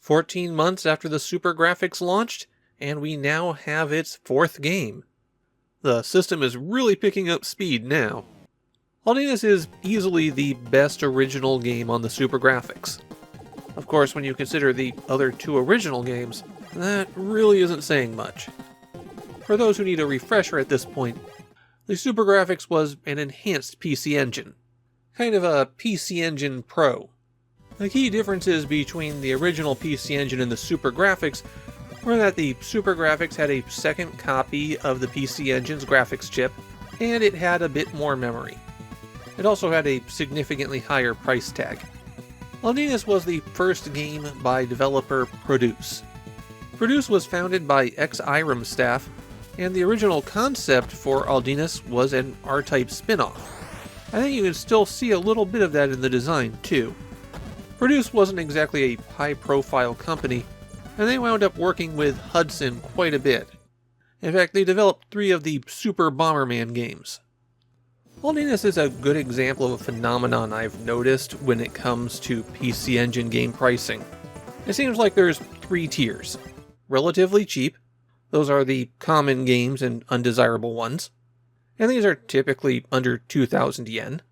14 months after the SuperGrafx launched, and we now have its 4th game. The system is really picking up speed now. Aldynes is easily the best original game on the SuperGrafx. Of course, when you consider the other 2 original games, that really isn't saying much. For those who need a refresher at this point, the SuperGrafx was an enhanced PC engine. Kind of a PC Engine Pro. The key differences between the original PC Engine and the SuperGrafx were that the SuperGrafx had a second copy of the PC Engine's graphics chip, and it had a bit more memory. It also had a significantly higher price tag. Aldynes was the first game by developer Produce. Produce was founded by ex-Irem staff, and the original concept for Aldynes was an R-Type spin-off. I think you can still see a little bit of that in the design, too. Produce wasn't exactly a high-profile company, and they wound up working with Hudson quite a bit. In fact, they developed 3 of the Super Bomberman games. Aldynes is a good example of a phenomenon I've noticed when it comes to PC Engine game pricing. It seems like there's 3 tiers. Relatively cheap, those are the common games and undesirable ones, and these are typically under 2,000 yen.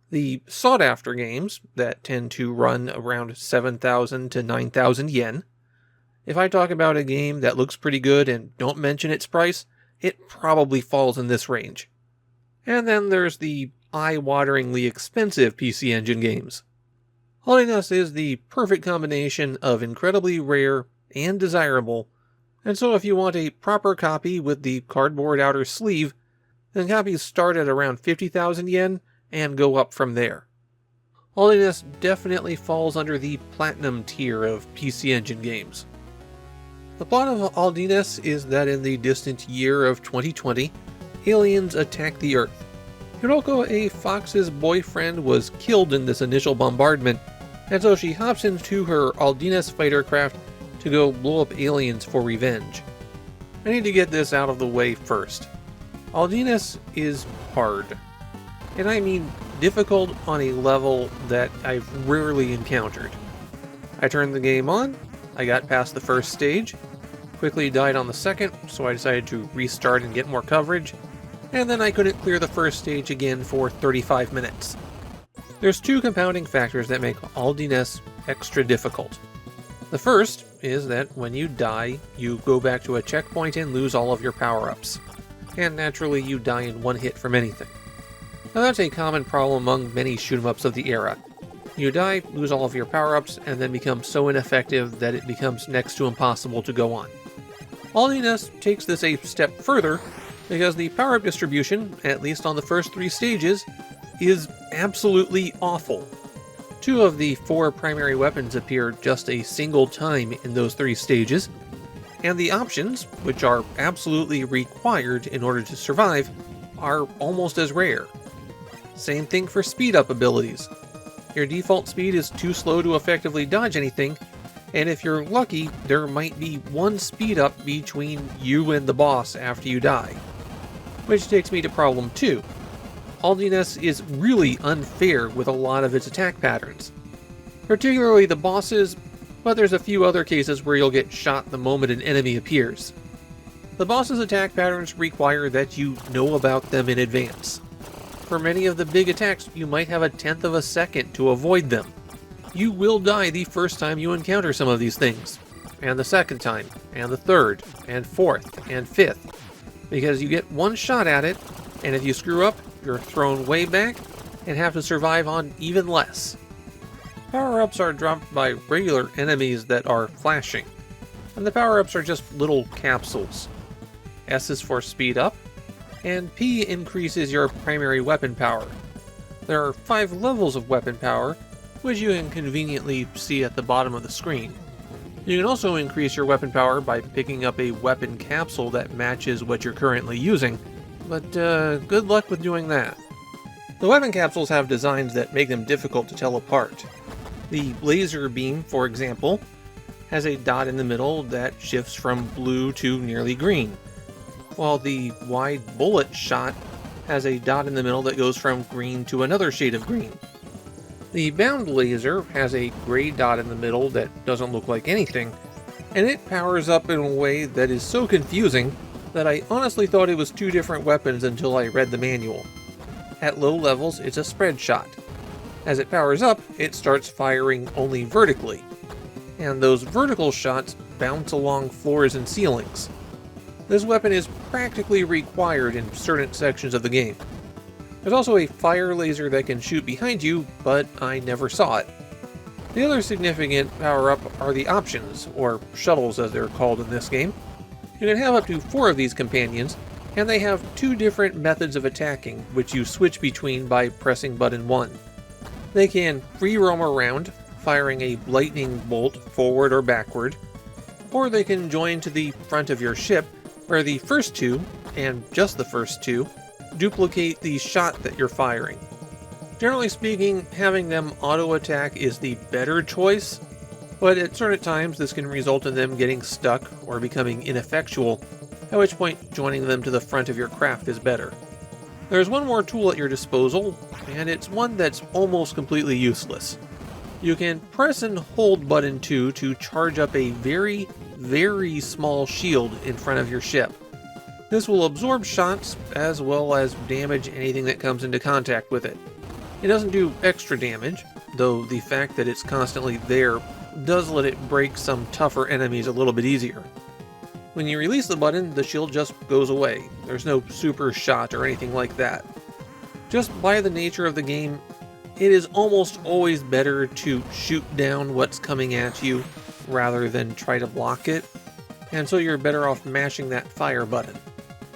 The sought-after games that tend to run around 7,000 to 9,000 yen. If I talk about a game that looks pretty good and don't mention its price, it probably falls in this range. And then there's the eye-wateringly expensive PC Engine games. Aldynes is the perfect combination of incredibly rare and desirable, and so if you want a proper copy with the cardboard outer sleeve, then copies start at around 50,000 yen and go up from there. Aldynes definitely falls under the platinum tier of PC Engine games. The plot of Aldynes is that in the distant year of 2020, aliens attack the Earth. Hiroko, a fox's boyfriend, was killed in this initial bombardment, and so she hops into her Aldynes fighter craft to go blow up aliens for revenge. I need to get this out of the way first. Aldynes is hard. And I mean difficult on a level that I've rarely encountered. I turned the game on, I got past the first stage, quickly died on the second, so I decided to restart and get more coverage, and then I couldn't clear the first stage again for 35 minutes. There's 2 compounding factors that make Aldynes extra difficult. The first is that when you die, you go back to a checkpoint and lose all of your power-ups. And naturally, you die in one hit from anything. Now that's a common problem among many shoot-'em-ups of the era. You die, lose all of your power-ups, and then become so ineffective that it becomes next to impossible to go on. Aldynes takes this a step further, because the power-up distribution, at least on the first 3 stages, is absolutely awful. 2 of the 4 primary weapons appear just a single time in those 3 stages, and the options, which are absolutely required in order to survive, are almost as rare. Same thing for speed-up abilities. Your default speed is too slow to effectively dodge anything, and if you're lucky, there might be 1 speed-up between you and the boss after you die. Which takes me to problem 2. Aldynes is really unfair with a lot of its attack patterns. Particularly the bosses, but there's a few other cases where you'll get shot the moment an enemy appears. The boss's attack patterns require that you know about them in advance. For many of the big attacks, you might have a 1/10 of a second to avoid them. You will die the first time you encounter some of these things, and the second time, and the third, and fourth, and fifth, because you get 1 shot at it, and if you screw up, you're thrown way back, and have to survive on even less. Power-ups are dropped by regular enemies that are flashing, and the power-ups are just little capsules. S is for speed up, and P increases your primary weapon power. There are 5 levels of weapon power, which you can conveniently see at the bottom of the screen. You can also increase your weapon power by picking up a weapon capsule that matches what you're currently using, but good luck with doing that. The weapon capsules have designs that make them difficult to tell apart. The laser beam, for example, has a dot in the middle that shifts from blue to nearly green, while the wide bullet shot has a dot in the middle that goes from green to another shade of green. The bound laser has a gray dot in the middle that doesn't look like anything, and it powers up in a way that is so confusing that I honestly thought it was two different weapons until I read the manual. At low levels, it's a spread shot. As it powers up, it starts firing only vertically, and those vertical shots bounce along floors and ceilings. This weapon is practically required in certain sections of the game. There's also a fire laser that can shoot behind you, but I never saw it. The other significant power-up are the options, or shuttles as they're called in this game. You can have up to 4 of these companions, and they have 2 different methods of attacking, which you switch between by pressing button 1. They can free roam around, firing a lightning bolt forward or backward, or they can join to the front of your ship, where the first 2, and just the first 2, duplicate the shot that you're firing. Generally speaking, having them auto-attack is the better choice, but at certain times this can result in them getting stuck or becoming ineffectual, at which point joining them to the front of your craft is better. There's one more tool at your disposal, and it's one that's almost completely useless. You can press and hold button 2 to charge up a very, very small shield in front of your ship. This will absorb shots as well as damage anything that comes into contact with it. It doesn't do extra damage, though the fact that it's constantly there does let it break some tougher enemies a little bit easier. When you release the button, the shield just goes away. There's no super shot or anything like that. Just by the nature of the game, it is almost always better to shoot down what's coming at you rather than try to block it, and so you're better off mashing that fire button,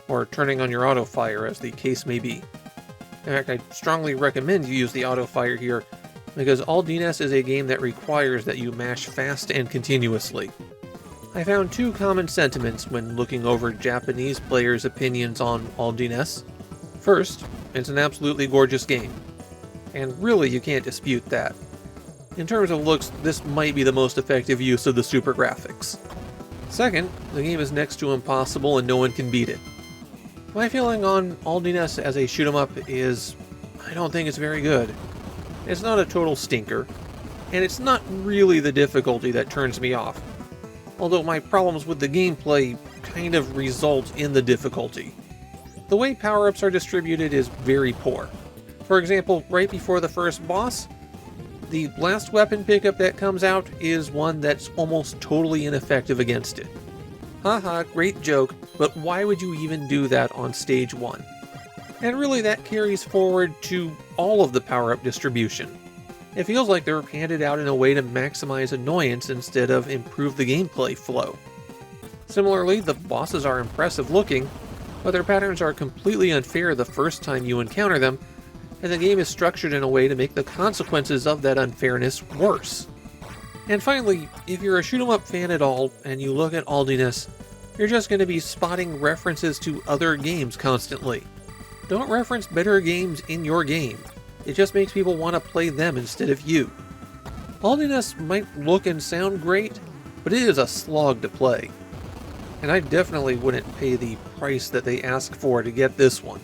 or turning on your auto fire as the case may be. In fact, I strongly recommend you use the auto fire here, because Aldynes is a game that requires that you mash fast and continuously. I found 2 common sentiments when looking over Japanese players' opinions on Aldynes. First, it's an absolutely gorgeous game, and really you can't dispute that. In terms of looks, this might be the most effective use of the SuperGrafx. Second, the game is next to impossible and no one can beat it. My feeling on Aldynes as a shoot-'em-up is, I don't think it's very good. It's not a total stinker, and it's not really the difficulty that turns me off, although my problems with the gameplay kind of result in the difficulty. The way power-ups are distributed is very poor. For example, right before the first boss, the last weapon pickup that comes out is one that's almost totally ineffective against it. Haha, great joke, but why would you even do that on stage 1? And really that carries forward to all of the power-up distribution. It feels like they're handed out in a way to maximize annoyance instead of improve the gameplay flow. Similarly, the bosses are impressive looking, but their patterns are completely unfair the first time you encounter them, and the game is structured in a way to make the consequences of that unfairness worse. And finally, if you're a shoot-'em-up fan at all, and you look at Aldynes, you're just going to be spotting references to other games constantly. Don't reference better games in your game. It just makes people want to play them instead of you. Aldynes might look and sound great, but it is a slog to play. And I definitely wouldn't pay the price that they ask for to get this one.